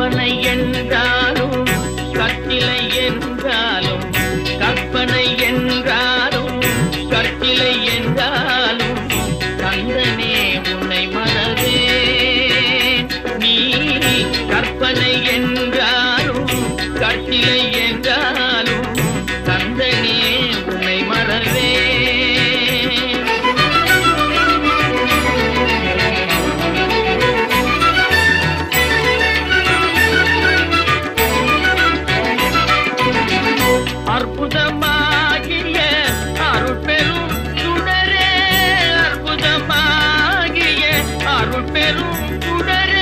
கற்பனை என்றாலும் கற்சிலை என்றாலும் கற்பனை என்றாலும் கற்சிலை என்றாலும் கந்தனே உன்னை மறவே நீ கற்பனை என்றாலும் கற்சிலை என்றாலும் கந்தனே உன்னை மறவே அற்புதமாகிய அருட்பெரும் சுடரே அற்புதமாகிய அருட்பெரும் சுடரே